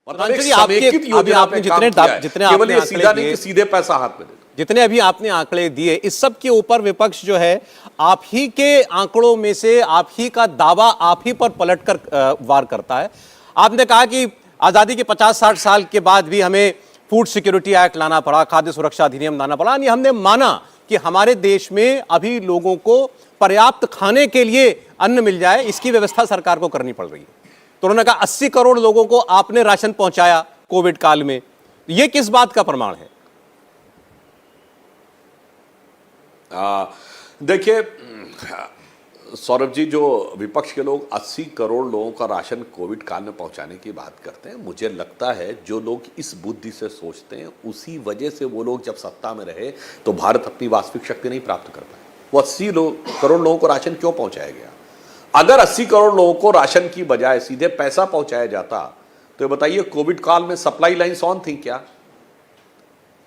मतलब एक समेकित योजना पे काम किया है, केवल ये सीधा नहीं कि सीधे पैसा हाथ में दे दो। जितने अभी आपने आंकड़े दिए, इस सब के ऊपर विपक्ष जो है आप ही के आंकड़ों में से आप ही का दावा आप ही पर पलटकर वार करता है। आपने कहा कि आजादी के 50-60 साल के बाद भी हमें फूड सिक्योरिटी एक्ट लाना पड़ा, खाद्य सुरक्षा अधिनियम लाना पड़ा, यानी हमने माना कि हमारे देश में अभी लोगों को पर्याप्त खाने के लिए अन्न मिल जाए, इसकी व्यवस्था सरकार को करनी पड़ रही है। तो उन्होंने कहा 80 करोड़ लोगों को आपने राशन पहुंचाया कोविड काल में, यह किस बात का प्रमाण है? देखिए सौरभ जी, जो विपक्ष के लोग 80 करोड़ लोगों का राशन कोविड काल में पहुंचाने की बात करते हैं, मुझे लगता है जो लोग इस बुद्धि से सोचते हैं उसी वजह से वो लोग जब सत्ता में रहे तो भारत अपनी वास्तविक शक्ति नहीं प्राप्त कर पाए। वो 80 करोड़ लोगों को राशन क्यों पहुंचाया गया? अगर 80 करोड़ लोगों को राशन की बजाय सीधे पैसा पहुंचाया जाता तो बताइए कोविड काल में सप्लाई लाइन्स ऑन थी क्या?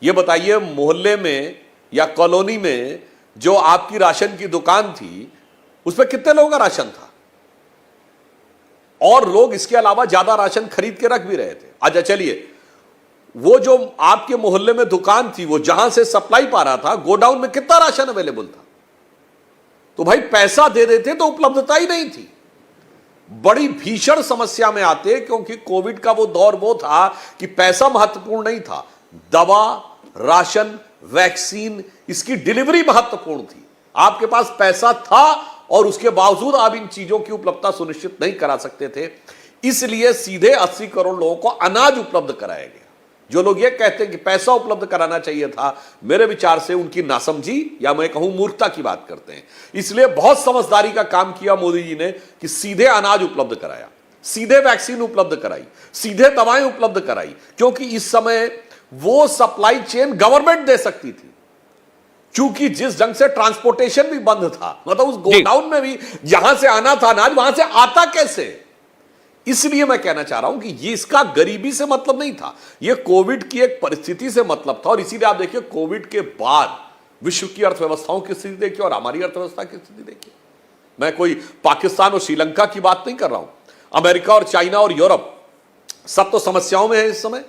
ये बताइए मोहल्ले में या कॉलोनी में जो आपकी राशन की दुकान थी उसमें कितने लोगों का राशन था? और लोग इसके अलावा ज्यादा राशन खरीद के रख भी रहे थे। अच्छा चलिए, वो जो आपके मोहल्ले में दुकान थी वो जहां से सप्लाई पा रहा था, गोडाउन में कितना राशन अवेलेबल था? तो भाई पैसा दे देते तो उपलब्धता ही नहीं थी, बड़ी भीषण समस्या में आते, क्योंकि कोविड का वो दौर वो था कि पैसा महत्वपूर्ण नहीं था, दवा, राशन, वैक्सीन, इसकी डिलीवरी महत्वपूर्ण थी। आपके पास पैसा था और उसके बावजूद आप इन चीजों की उपलब्धता सुनिश्चित नहीं करा सकते थे, इसलिए सीधे 80 करोड़ लोगों को अनाज उपलब्ध कराया गया। जो लोग ये कहते हैं कि पैसा उपलब्ध कराना चाहिए था, मेरे विचार से उनकी नासमझी या मैं कहूं मूर्खता की बात करते हैं। इसलिए बहुत समझदारी का काम किया मोदी जी ने कि सीधे अनाज उपलब्ध कराया, सीधे वैक्सीन उपलब्ध कराई, सीधे दवाएं उपलब्ध कराई, क्योंकि इस समय वो सप्लाई चेन गवर्नमेंट दे सकती थी। क्योंकि जिस ढंग से ट्रांसपोर्टेशन भी बंद था, मतलब उस गोडाउन में भी जहां से आना था अनाज, वहां से आता कैसे? इसलिए मैं कहना चाह रहा हूं कि ये इसका गरीबी से मतलब नहीं था, ये कोविड की एक परिस्थिति से मतलब था। और इसीलिए आप देखिए कोविड के बाद विश्व की अर्थव्यवस्थाओं की स्थिति देखिए और हमारी अर्थव्यवस्था की स्थिति देखिए। मैं कोई पाकिस्तान और श्रीलंका की बात नहीं कर रहा हूं, अमेरिका और चाइना और यूरोप सब तो समस्याओं में है इस समय।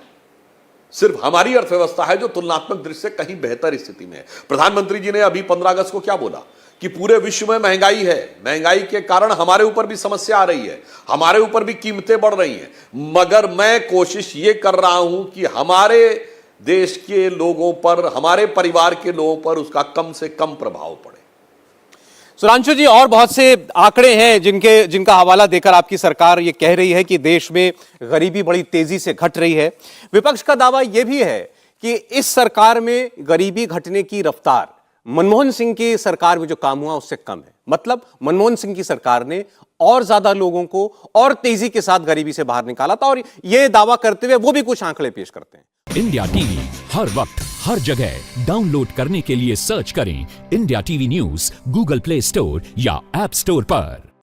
सिर्फ हमारी अर्थव्यवस्था है जो तुलनात्मक दृष्टि से कहीं बेहतर स्थिति में है। प्रधानमंत्री जी ने अभी 15 अगस्त को क्या बोला कि पूरे विश्व में महंगाई है, महंगाई के कारण हमारे ऊपर भी समस्या आ रही है, हमारे ऊपर भी कीमतें बढ़ रही हैं, मगर मैं कोशिश ये कर रहा हूं कि हमारे देश के लोगों पर, हमारे परिवार के लोगों पर उसका कम से कम प्रभाव पड़े। सुधांशु जी, और बहुत से आंकड़े हैं जिनका हवाला देकर आपकी सरकार ये कह रही है कि देश में गरीबी बड़ी तेजी से घट रही है। विपक्ष का दावा यह भी है कि इस सरकार में गरीबी घटने की रफ्तार मनमोहन सिंह की सरकार में जो काम हुआ उससे कम है। मतलब मनमोहन सिंह की सरकार ने और ज्यादा लोगों को और तेजी के साथ गरीबी से बाहर निकाला था, और यह दावा करते हुए वो भी कुछ आंकड़े पेश करते हैं। इंडिया टीवी हर वक्त हर जगह डाउनलोड करने के लिए सर्च करें India TV news Google play store या ऐप स्टोर पर।